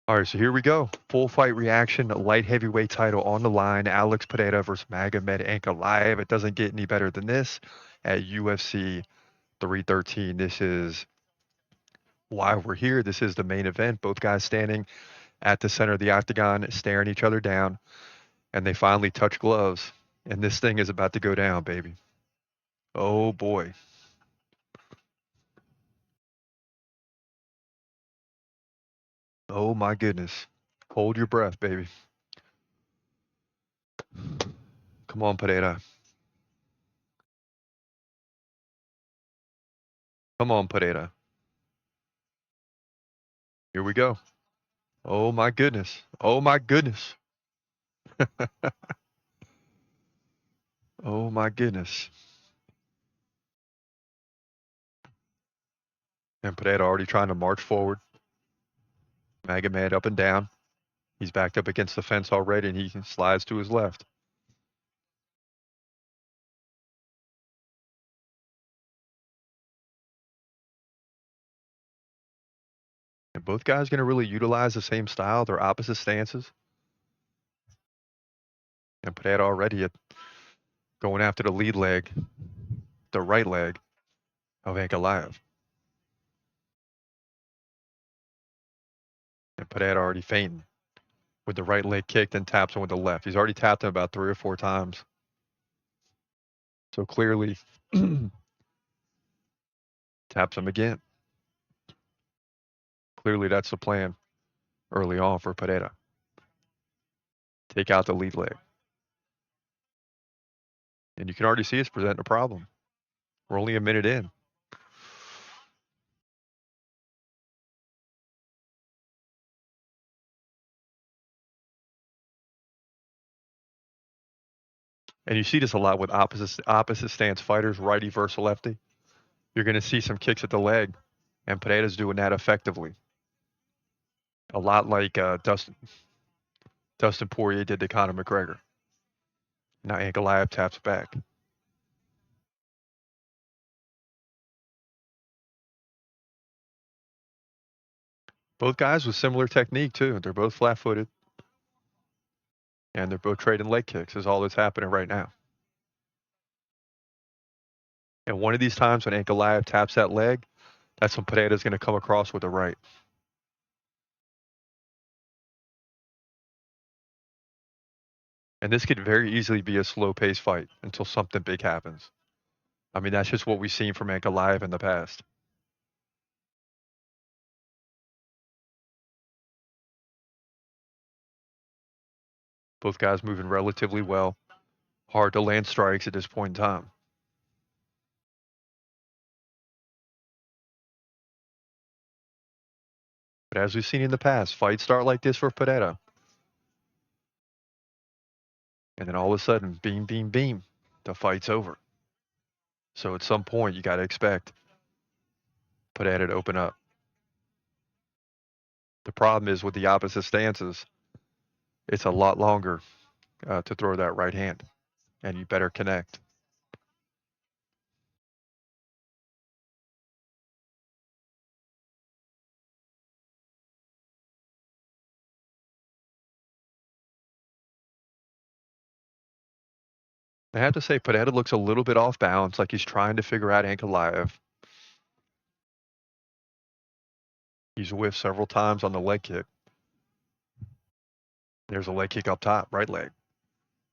All right, so here we go. Full fight reaction, light heavyweight title on the line. Alex Pereira versus Magomed Ankalaev. It doesn't get any better than this at UFC 313. This is why we're here. This is the main event. Both guys standing at the center of the octagon, staring each other down, and they finally touch gloves. And this thing is about to go down, baby. Oh boy. Oh my goodness. Hold your breath, baby. Come on, Pereira. Come on, Pereira. Here we go. Oh my goodness. Oh my goodness. Oh my goodness. And Pereira already trying to march forward. Magomed up and down. He's backed up against the fence already, and he slides to his left. And both guys going to really utilize the same style, their opposite stances. And Pereira already going after the lead leg, the right leg of Ankalaev. And Pereira already fainting with the right leg kicked and taps him with the left. He's already tapped him about 3 or 4 times. So clearly taps him again. Clearly that's the plan early on for Pereira. Take out the lead leg. And you can already see it's presenting a problem. We're only a minute in. And you see this a lot with opposite stance fighters, righty versus lefty. You're going to see some kicks at the leg, and Pereira's doing that effectively. A lot like Dustin Poirier did to Conor McGregor. Now Ankalaev taps back. Both guys with similar technique too. They're both flat-footed, and they're both trading leg kicks. Is all that's happening right now. And one of these times when Ankalaev taps that leg, that's when Pereira's going to come across with the right. And this could very easily be a slow-paced fight until something big happens. I mean, that's just what we've seen from Ankalaev in the past. Both guys moving relatively well. Hard to land strikes at this point in time. But as we've seen in the past, fights start like this for Pereira. And then all of a sudden, beam, beam, beam, the fight's over. So at some point, you got to expect Pereira to open up. The problem is with the opposite stances, it's a lot longer to throw that right hand, and you better connect. I have to say, Pereira looks a little bit off balance, like he's trying to figure out Ankalaev. He's whiffed several times on the leg kick. There's a leg kick up top, right leg.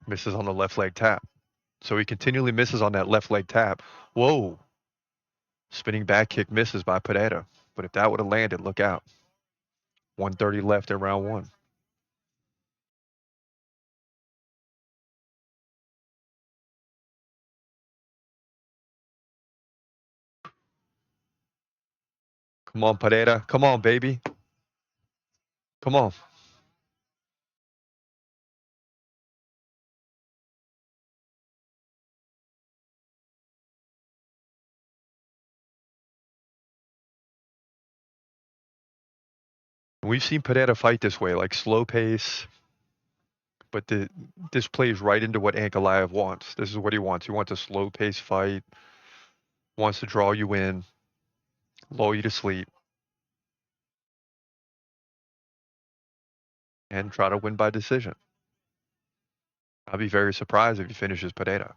Misses on the left leg tap. So he continually misses on that left leg tap. Whoa. Spinning back kick misses by Pereira. But if that would have landed, look out. 130 left in round 1. Come on, Pereira. Come on, baby. Come on. We've seen Pereira fight this way, like slow pace, but this plays right into what Ankalaev wants. This is what he wants. He wants a slow pace fight, wants to draw you in, lull you to sleep. and try to win by decision. I'd be very surprised if he finishes Pereira.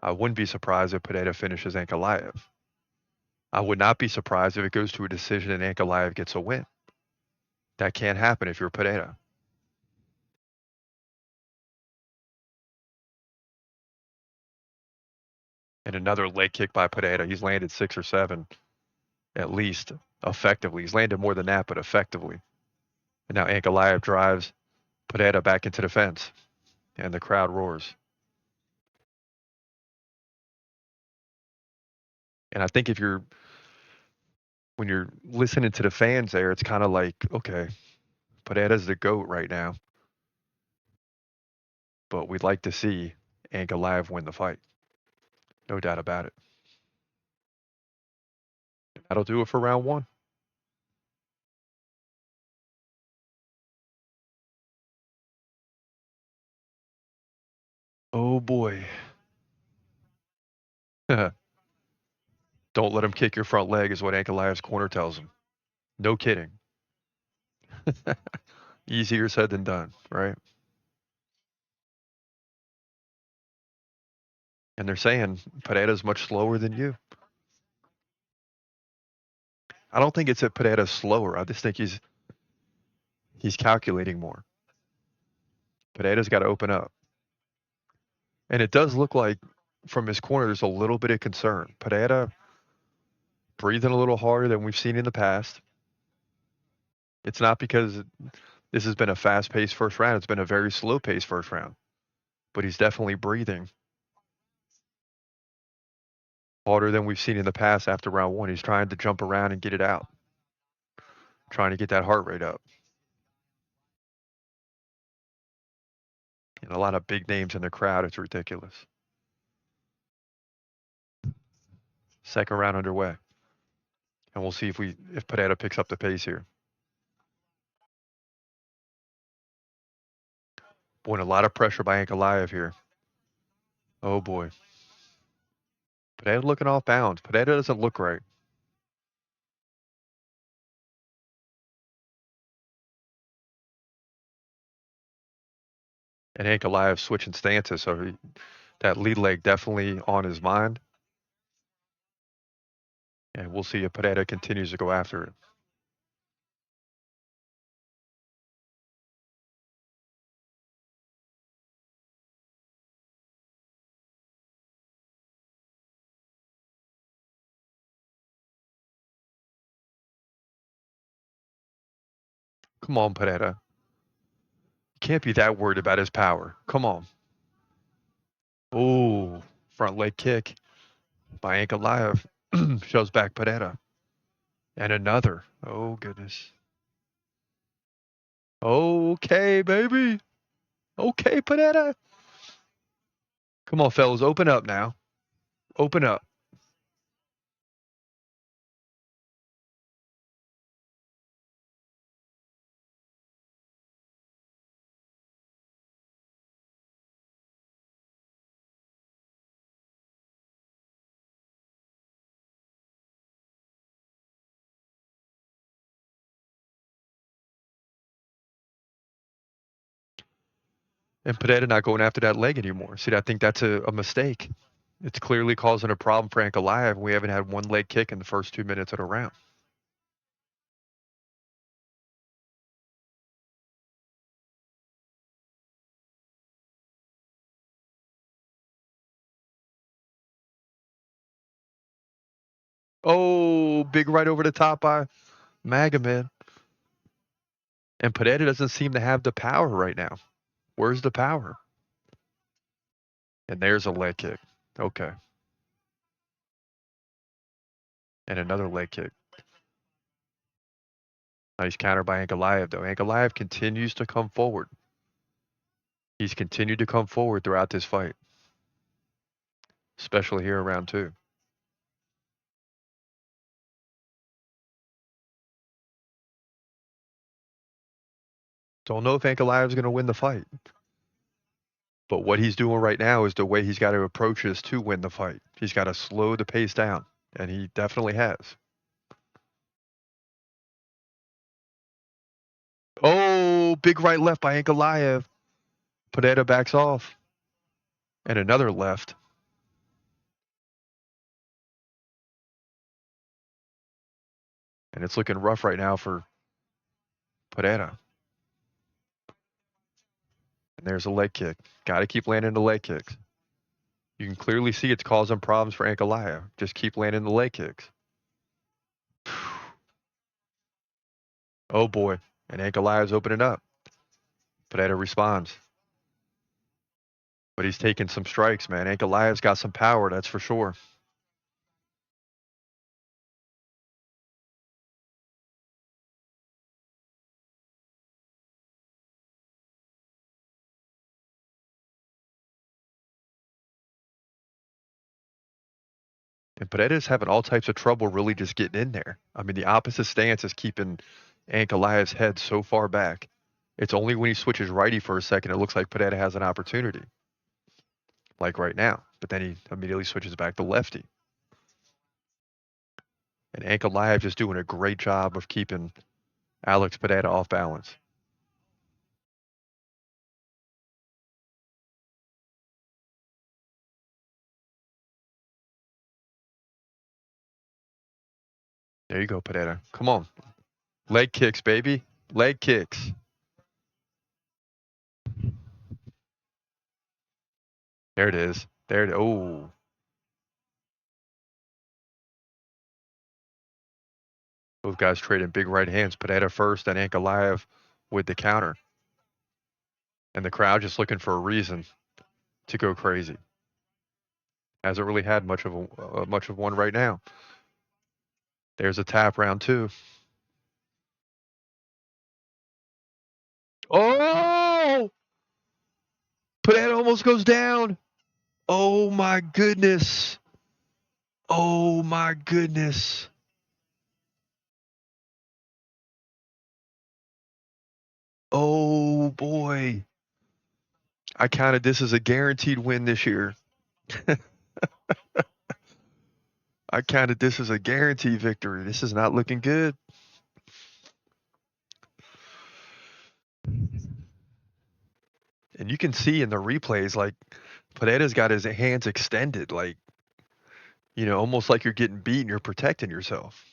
I wouldn't be surprised if Pereira finishes Ankalaev. I would not be surprised if it goes to a decision and Ankalaev gets a win. That can't happen if you're Pereira. And another leg kick by Pereira. He's landed 6 or 7 at least effectively. He's landed more than that, but effectively. And now Ankalaev drives Pereira back into the fence, and the crowd roars. And I think when you're listening to the fans there, it's kind of like, okay, Pereira's the GOAT right now, but we'd like to see Ankalaev win the fight. No doubt about it. That'll do it for round 1. Oh boy. Don't let him kick your front leg is what Ankalaev's corner tells him. No kidding. Easier said than done, right? And they're saying Pereira's much slower than you. I don't think it's that Pereira's slower. I just think he's calculating more. Pereira's got to open up. And it does look like from his corner there's a little bit of concern. Pereira breathing a little harder than we've seen in the past. It's not because this has been a fast-paced first round. It's been a very slow-paced first round. But he's definitely breathing harder than we've seen in the past after round 1. He's trying to jump around and get it out, trying to get that heart rate up. And a lot of big names in the crowd. It's ridiculous. Second round underway. And we'll see if Pereira picks up the pace here. Boy, a lot of pressure by Ankalaev here. Oh boy. Pereira looking off bounds. Pereira doesn't look right. And Ankalaev switching stances, so that lead leg definitely on his mind. And we'll see if Pereira continues to go after it. Come on, Pereira. Can't be that worried about his power. Come on. Oh, front leg kick by Ankalaev. Shows back Pereira. And another. Oh, goodness. Okay, baby. Okay, Pereira. Come on, fellas. Open up now. Open up. And Pereira not going after that leg anymore. See, I think that's a mistake. It's clearly causing a problem for Ankalaev. We haven't had one leg kick in the first 2 minutes of the round. Oh, big right over the top by Magomed. And Pereira doesn't seem to have the power right now. Where's the power? And there's a leg kick. Okay. And another leg kick. Nice counter by Ankalaev, though. Ankalaev continues to come forward. He's continued to come forward throughout this fight, especially here in round 2. Don't know if Ankalaev's going to win the fight. But what he's doing right now is the way he's got to approach this to win the fight. He's got to slow the pace down, and he definitely has. Oh, big right left by Ankalaev. Pereira backs off. And another left. And it's looking rough right now for Pereira. And there's a leg kick. Got to keep landing the leg kicks. You can clearly see it's causing problems for Ankalaev. Just keep landing the leg kicks. Oh boy. And Ankalaev's opening up. Pereira responds. But he's taking some strikes, man. Ankalaev's got some power, that's for sure. And Pereira's having all types of trouble really just getting in there. I mean, the opposite stance is keeping Ankalaev's head so far back. It's only when he switches righty for a second it looks like Pereira has an opportunity. Like right now. But then he immediately switches back to lefty. And Ankalaev just doing a great job of keeping Alex Pereira off balance. There you go, Pereira. Come on. Leg kicks, baby. Leg kicks. There it is. There it is. Oh. Both guys trading big right hands. Pereira first and Ankalaev with the counter. And the crowd just looking for a reason to go crazy. Hasn't really had much of one right now. There's a tap, round two. Oh! Pereira almost goes down. Oh my goodness. Oh my goodness. Oh boy. I counted this as a guaranteed win this year. I counted this as a guaranteed victory. This is not looking good. And you can see in the replays, like, Pereira's got his hands extended, like, almost like you're getting beat and you're protecting yourself.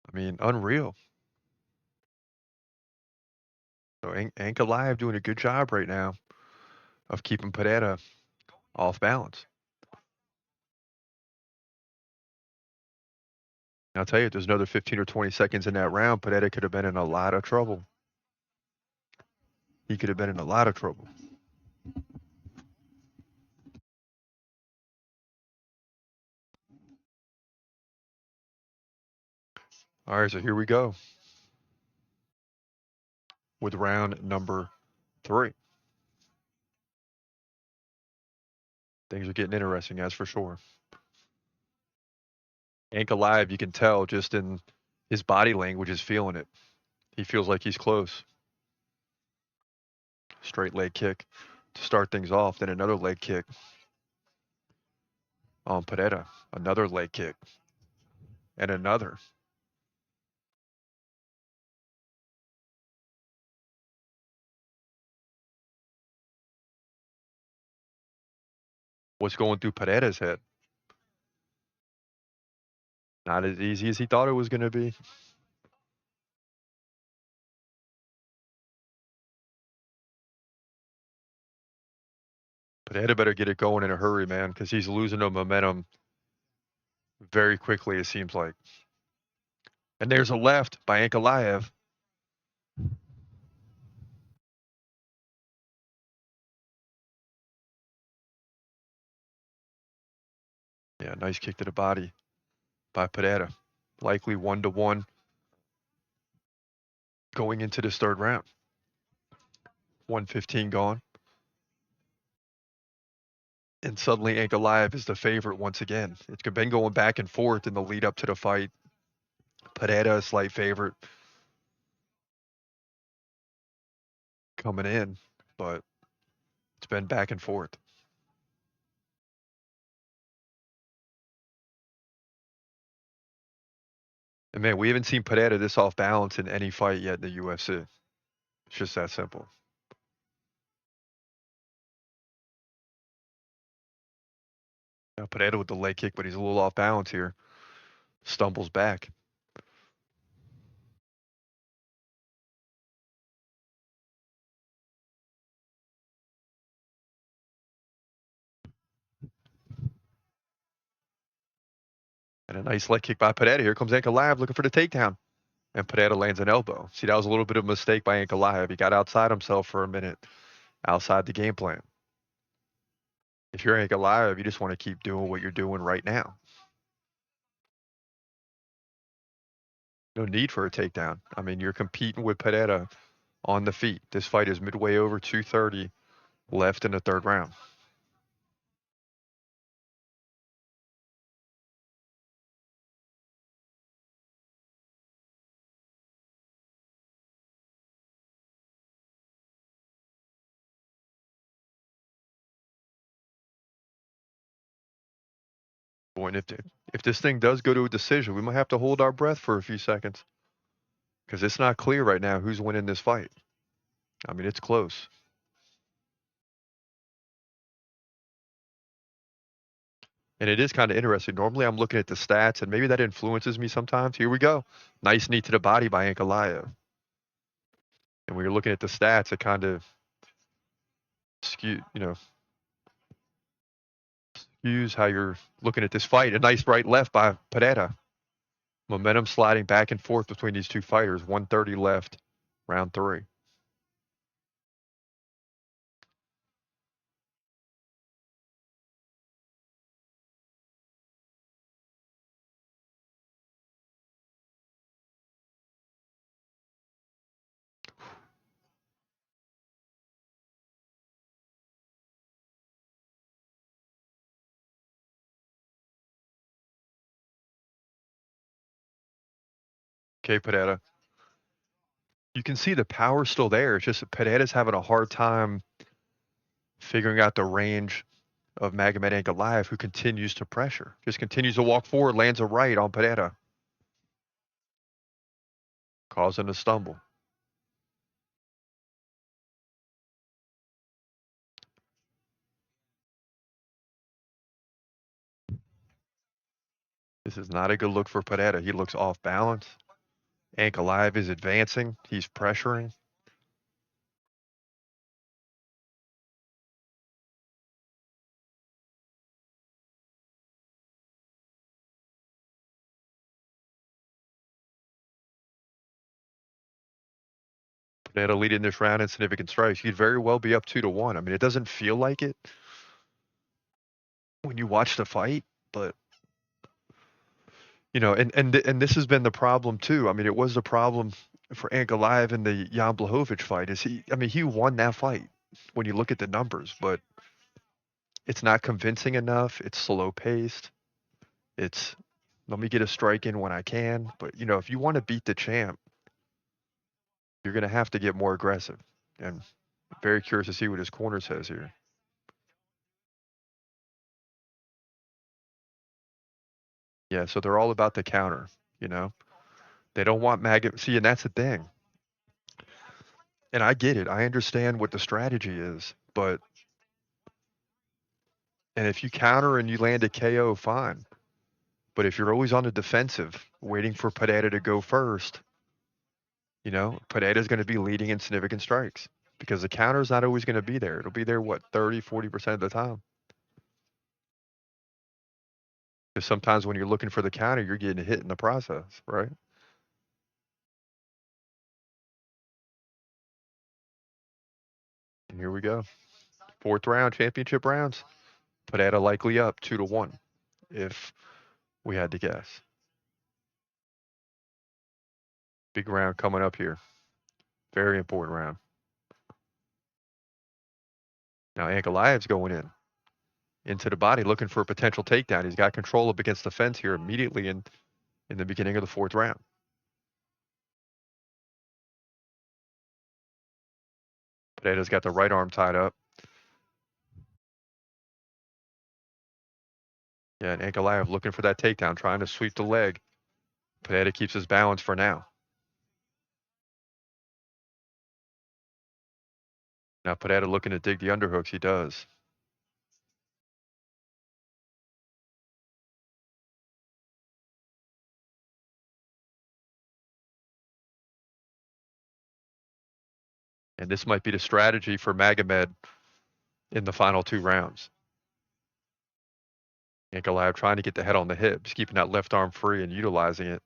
I mean, unreal. So Ankalaev doing a good job right now of keeping Pereira off balance. And I'll tell you, if there's another 15 or 20 seconds in that round, Pereira could have been in a lot of trouble. He could have been in a lot of trouble. All right, so here we go with round number 3. Things are getting interesting, that's for sure. Ankalaev, you can tell just in his body language is feeling it. He feels like he's close. Straight leg kick to start things off, then another leg kick on Pereira. Another leg kick. And another. What's going through Pereira's head? Not as easy as he thought it was going to be. Pereira better get it going in a hurry, man, because he's losing the momentum very quickly, it seems like. And there's a left by Ankalaev. Yeah, nice kick to the body by Pereira. Likely 1-1 going into this third round. 1:15 gone. And suddenly Ankalaev is the favorite once again. It's been going back and forth in the lead up to the fight. Pereira, a slight favorite coming in, but it's been back and forth. And man, we haven't seen Pereira this off balance in any fight yet in the UFC. It's just that simple. Now Pereira with the leg kick, but he's a little off balance here. Stumbles back. And a nice leg kick by Pereira. Here comes Ankalaev looking for the takedown. And Pereira lands an elbow. See, that was a little bit of a mistake by Ankalaev. He got outside himself for a minute, outside the game plan. If you're Ankalaev, you just want to keep doing what you're doing right now. No need for a takedown. I mean, you're competing with Pereira on the feet. This fight is midway over 2:30 left in the third round. Boy, and if this thing does go to a decision, we might have to hold our breath for a few seconds because it's not clear right now who's winning this fight. I mean, it's close. And it is kind of interesting. Normally, I'm looking at the stats, and maybe that influences me sometimes. Here we go. Nice knee to the body by Ankalaev. And when you're looking at the stats, it kind of skews how you're looking at this fight. A nice right left by Pereira. Momentum sliding back and forth between these two fighters. 130 left, round 3. Okay, Pereira. You can see the power still there. It's just that Pereira's having a hard time figuring out the range of Magomed Ankalaev, who continues to pressure. Just continues to walk forward, lands a right on Pereira, causing a stumble. This is not a good look for Pereira. He looks off balance. Ankalaev is advancing. He's pressuring. Pereira leading this round in significant strikes. He'd very well be up 2-1. I mean, it doesn't feel like it when you watch the fight, but and this has been the problem too. I mean, it was the problem for Ankalaev in the Jan Blachowicz fight. He won that fight when you look at the numbers, but it's not convincing enough. It's slow paced. It's let me get a strike in when I can. But if you want to beat the champ, you're going to have to get more aggressive. And very curious to see what his corner says here. Yeah, so they're all about the counter. You know, they don't want Maggot. See, and that's the thing. And I get it. I understand what the strategy is, but and if you counter and you land a KO, fine. But if you're always on the defensive, waiting for Pereira to go first, Pereira's going to be leading in significant strikes because the counter's not always going to be there. It'll be there, 30, 40% of the time. Because sometimes when you're looking for the counter, you're getting hit in the process, right? And here we go. 4th round, championship rounds. Pereira likely up 2-1 if we had to guess. Big round coming up here. Very important round. Now Ankalaev's going into the body looking for a potential takedown. He's got control up against the fence here immediately in the beginning of the 4th round. Pereira's got the right arm tied up. Yeah, and Ankalaev looking for that takedown, trying to sweep the leg. Pereira keeps his balance for now. Now Pereira looking to dig the underhooks. He does. And this might be the strategy for Magomed in the final 2 rounds. Ankalaev trying to get the head on the hips, keeping that left arm free and utilizing it.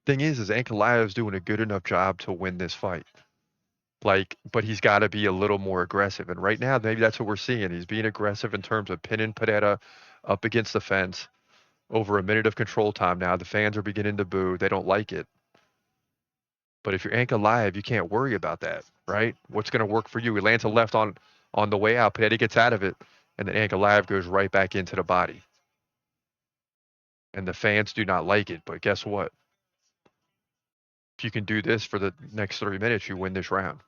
Thing is Ankalaev's doing a good enough job to win this fight. Like, but he's got to be a little more aggressive. And right now, maybe that's what we're seeing. He's being aggressive in terms of pinning Pereira up against the fence. Over a minute of control time now. The fans are beginning to boo. They don't like it. But if you're Ankalaev, you can't worry about that, right? What's going to work for you? He lands a left on the way out. Pereira gets out of it, and then Ankalaev goes right back into the body. And the fans do not like it. But guess what? If you can do this for the next 3 minutes, you win this round.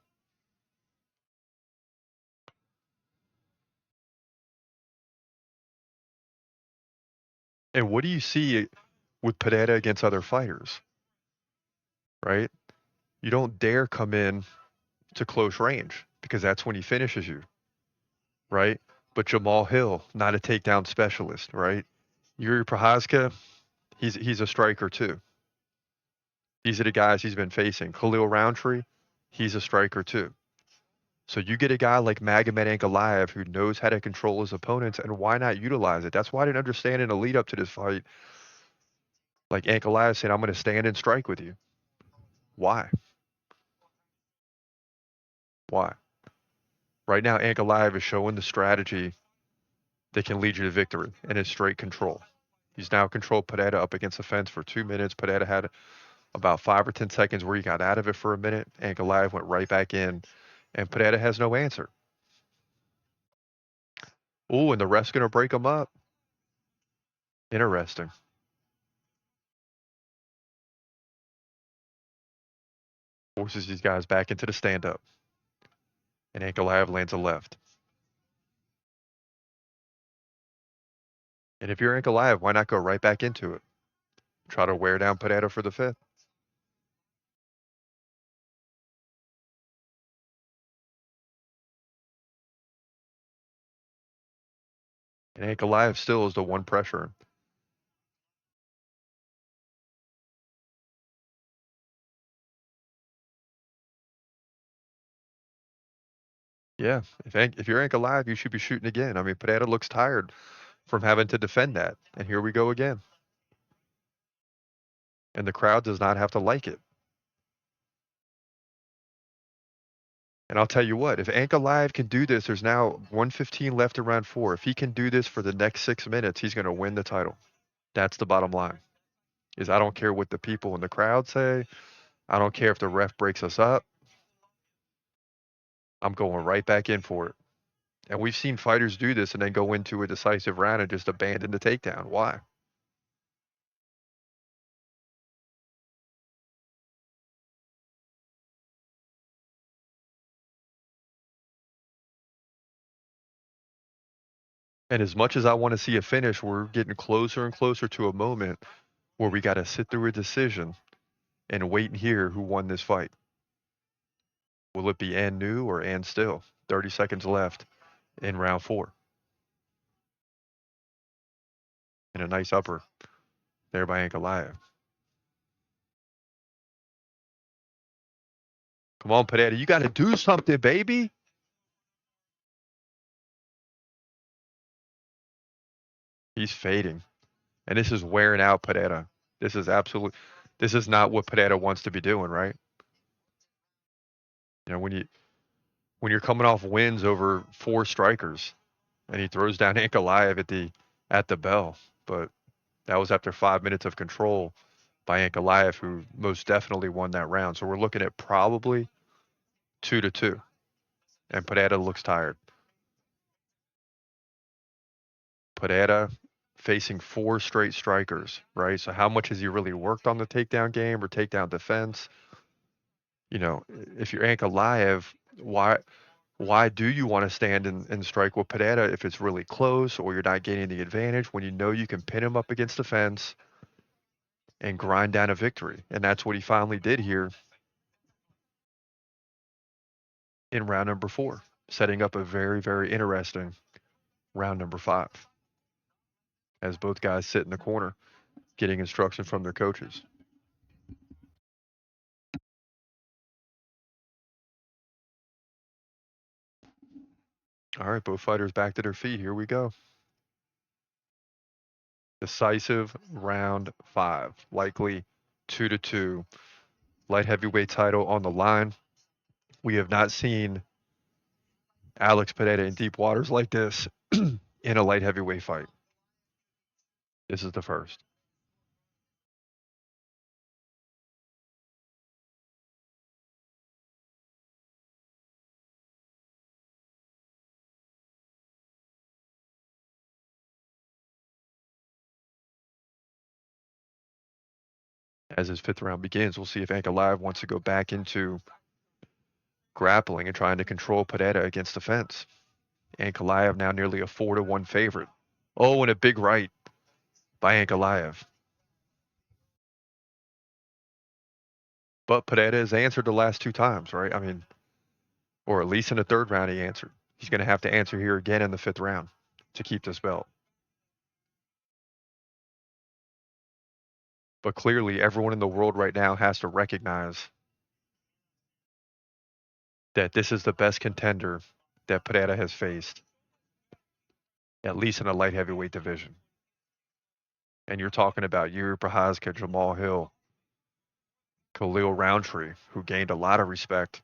And what do you see with Pereira against other fighters, right? You don't dare come in to close range because that's when he finishes you, right? But Jamal Hill, not a takedown specialist, right? Yuri Prochazka, he's a striker too. These are the guys he's been facing. Khalil Roundtree, he's a striker too. So you get a guy like Magomed Ankalaev who knows how to control his opponents, and why not utilize it? That's why I didn't understand in the lead up to this fight, like Ankalaev saying, "I'm going to stand and strike with you." Why? Why? Right now, Ankalaev is showing the strategy that can lead you to victory and his straight control. He's now controlled Pereira up against the fence for 2 minutes. Pereira had about 5 or 10 seconds where he got out of it for a minute. Ankalaev went right back in, and Pereira has no answer. Oh, and the ref's going to break him up. Interesting. Forces these guys back into the stand-up. And Ankalaev lands a left. And if you're Ankalaev, why not go right back into it? Try to wear down Pereira for the 5th. And Ankalaev still is the one pressure. Yeah, if you're Ankalaev, you should be shooting again. I mean, Pereira looks tired from having to defend that. And here we go again. And the crowd does not have to like it. And I'll tell you what, if Ankalaev can do this, there's now 115 left in round 4. If he can do this for the next 6 minutes, he's going to win the title. That's the bottom line. Is I don't care what the people in the crowd say. I don't care if the ref breaks us up. I'm going right back in for it. And we've seen fighters do this and then go into a decisive round and just abandon the takedown. Why? And as much as I want to see a finish, we're getting closer and closer to a moment where we got to sit through a decision and wait and hear who won this fight. Will it be and new or and still? 30 seconds left in round 4. And a nice upper there by Ankalaev. Come on, Pereira. You got to do something, baby. He's fading. And this is wearing out Pereira. This is not what Pereira wants to be doing, right? You know, when you're coming off wins over 4 strikers and he throws down Ankalaev at the bell. But that was after 5 minutes of control by Ankalaev, who most definitely won that round. So we're looking at probably 2-2. And Pereira looks tired. Pereira facing 4 straight strikers, right? So how much has he really worked on the takedown game or takedown defense? You know, if you're Ankalaev, why Why do you want to stand and strike with Pereira if it's really close or you're not gaining the advantage when you know you can pin him up against the fence and grind down a victory? And that's what he finally did here in round number 4, setting up a very, very interesting round number 5 as both guys sit in the corner getting instruction from their coaches. All right, both fighters back to their feet. Here we go. Decisive round 5, likely 2-2. Light heavyweight title on the line. We have not seen Alex Pereira in deep waters like this in a light heavyweight fight. This is the first. As his 5th round begins, we'll see if Ankalaev wants to go back into grappling and trying to control Pereira against the fence. Ankalaev now nearly a 4-1 favorite. Oh, and a big right by Ankalaev. But Pereira has answered the last 2 times, right? I mean, or at least in the 3rd round he answered. He's going to have to answer here again in the 5th round to keep this belt. But clearly, everyone in the world right now has to recognize that this is the best contender that Pereira has faced, at least in a light heavyweight division. And you're talking about Yuri Prochazka, Jamal Hill, Khalil Roundtree, who gained a lot of respect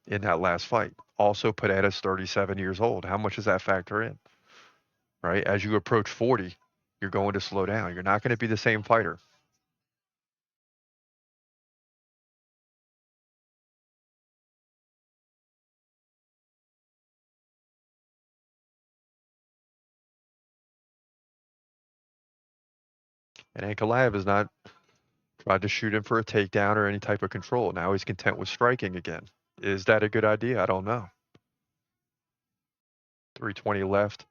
in that last fight. Also, Pereira's 37 years old. How much does that factor in? Right? As you approach 40, you're going to slow down. You're not going to be the same fighter. And Ankalaev has not tried to shoot him for a takedown or any type of control. Now he's content with striking again. Is that a good idea? I don't know. 320 left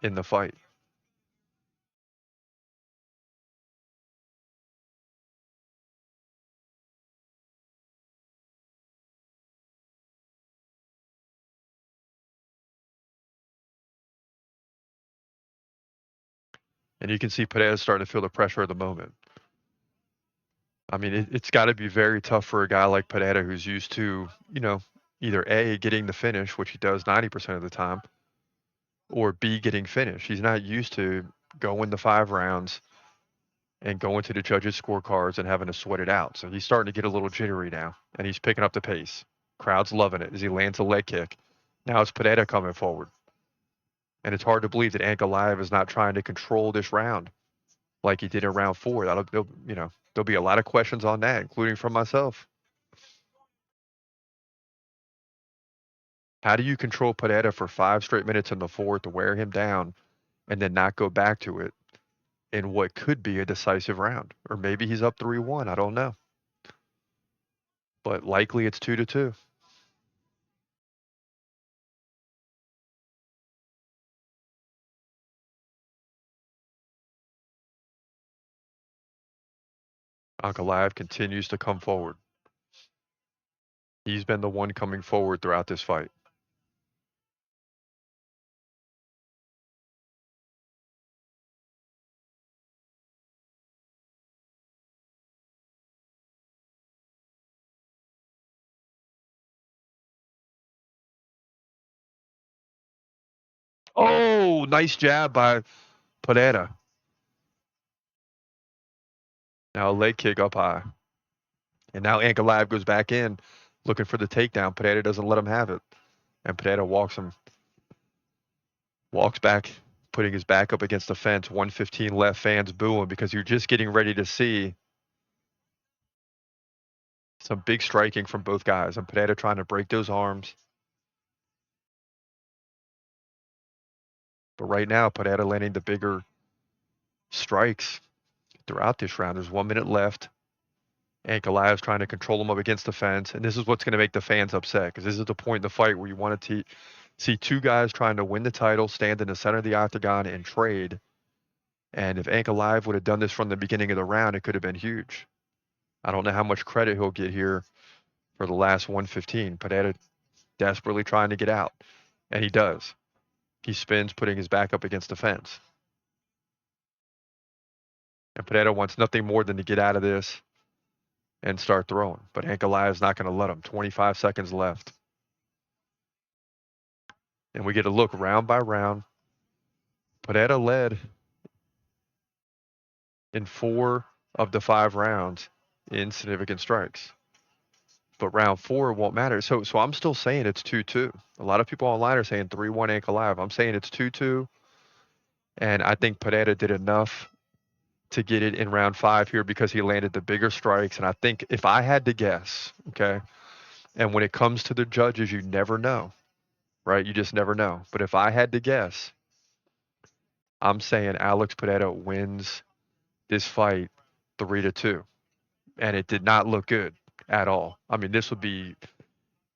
in the fight. And you can see Perez starting to feel the pressure of the moment. I mean, it's got to be very tough for a guy like Pereira who's used to, either A, getting the finish, which he does 90% of the time, or B, getting finished. He's not used to going the 5 rounds and going to the judges' scorecards and having to sweat it out. So he's starting to get a little jittery now, and he's picking up the pace. Crowd's loving it as he lands a leg kick. Now it's Pereira coming forward. And it's hard to believe that Ankalaev is not trying to control this round like he did in round 4. There'll be a lot of questions on that, including from myself. How do you control Pereira for 5 straight minutes in the 4th to wear him down and then not go back to it in what could be a decisive round? Or maybe he's up 3-1. I don't know. But likely it's 2-2. Ankalaev continues to come forward. He's been the one coming forward throughout this fight. Oh, nice jab by Pereira. Now a leg kick up high. And now Ankalaev goes back in looking for the takedown. Pereira doesn't let him have it. And Pereira walks back, putting his back up against the fence. 115 left, fans booing because you're just getting ready to see some big striking from both guys. And Pereira trying to break those arms. But right now, Pereira landing the bigger strikes throughout this round. There's 1 minute left. Ankalaev's trying to control him up against the fence, and this is what's going to make the fans upset because this is the point in the fight where you want to see two guys trying to win the title, stand in the center of the octagon, and trade. And if Ankalaev would have done this from the beginning of the round, it could have been huge. I don't know how much credit he'll get here for the last 115. Pereira desperately trying to get out, and he does. He spins, putting his back up against the fence. And Pereira wants nothing more than to get out of this and start throwing. But Ankalaev's not going to let him. 25 seconds left. And we get a look round by round. Pereira led in 4 of the 5 rounds in significant strikes. But round 4 won't matter. So I'm still saying it's 2-2. A lot of people online are saying 3-1 Ankalaev. I'm saying it's 2-2. And I think Pereira did enough to get it in round 5 here because he landed the bigger strikes. And I think if I had to guess, okay, and when it comes to the judges, you never know, right? You just never know. But if I had to guess, I'm saying Alex Pereira wins this fight 3-2. And it did not look good at all. I mean, this would be,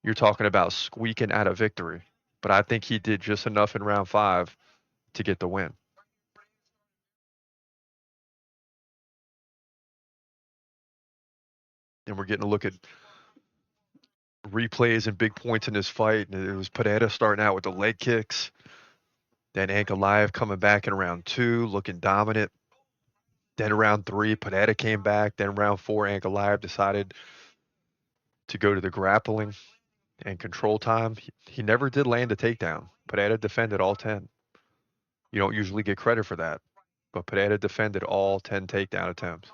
you're talking about squeaking out a victory. But I think he did just enough in round 5 to get the win. And we're getting a look at replays and big points in this fight. And it was Pereira starting out with the leg kicks. Then Ankalaev coming back in round 2, looking dominant. Then round 3, Pereira came back. Then round 4, Ankalaev decided to go to the grappling and control time. He never did land a takedown. Pereira defended all 10. You don't usually get credit for that. But Pereira defended all 10 takedown attempts.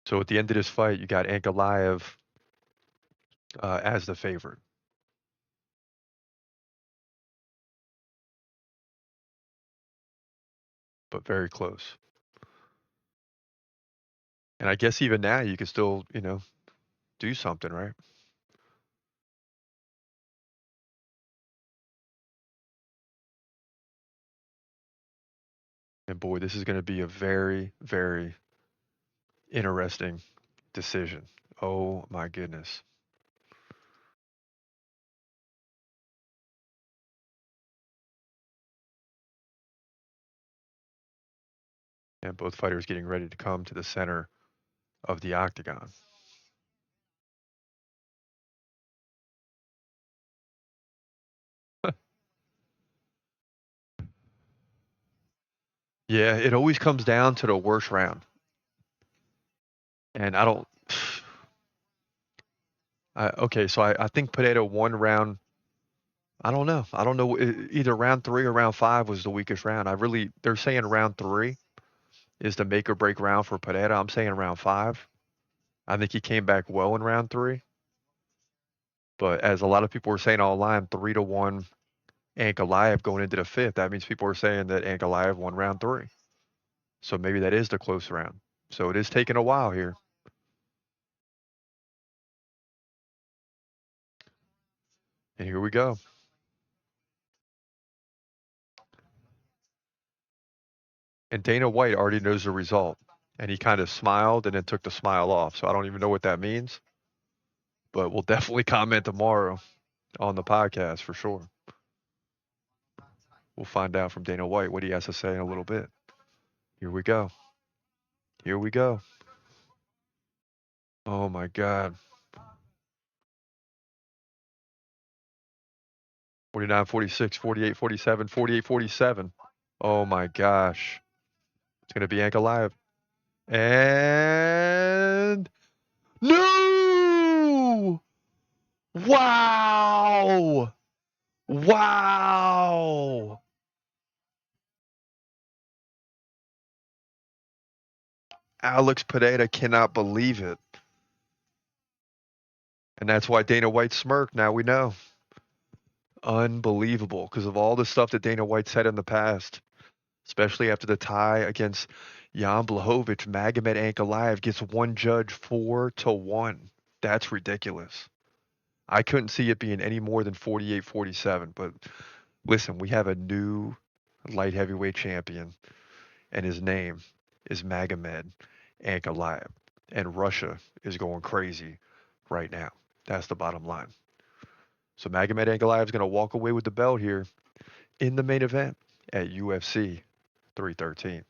So at the end of this fight, you got Ankalaev as the favorite. But very close. And I guess even now you can still, do something, right? And boy, this is going to be a very, very interesting decision. Oh my goodness. And both fighters getting ready to come to the center of the octagon. Yeah, it always comes down to the worst round. And I don't. Okay, so I think Pereira won round. I don't know. I don't know. Either round 3 or round 5 was the weakest round. They're saying round 3 is the make or break round for Pereira. I'm saying round 5. I think he came back well in round 3. But as a lot of people were saying online, 3-1 Ankalaev going into the 5th. That means people are saying that Ankalaev won round 3. So maybe that is the close round. So it is taking a while here. And here we go. And Dana White already knows the result. And he kind of smiled and then took the smile off. So I don't even know what that means. But we'll definitely comment tomorrow on the podcast for sure. We'll find out from Dana White what he has to say in a little bit. Here we go. Here we go. Oh my God. 49, 46, 48, 47, 48, 47. Oh my gosh. It's going to be Ankalaev. And no! Wow! Wow! Alex Pereira cannot believe it. And that's why Dana White smirked. Now we know. Unbelievable because of all the stuff that Dana White said in the past, especially after the tie against Jan Blachowicz. Magomed Ankalaev gets one judge 4-1. That's ridiculous. I couldn't see it being any more than 48-47. But listen, we have a new light heavyweight champion, and his name is Magomed Ankalaev. And Russia is going crazy right now. That's the bottom line. So Magomed Ankalaev is going to walk away with the belt here in the main event at UFC 313.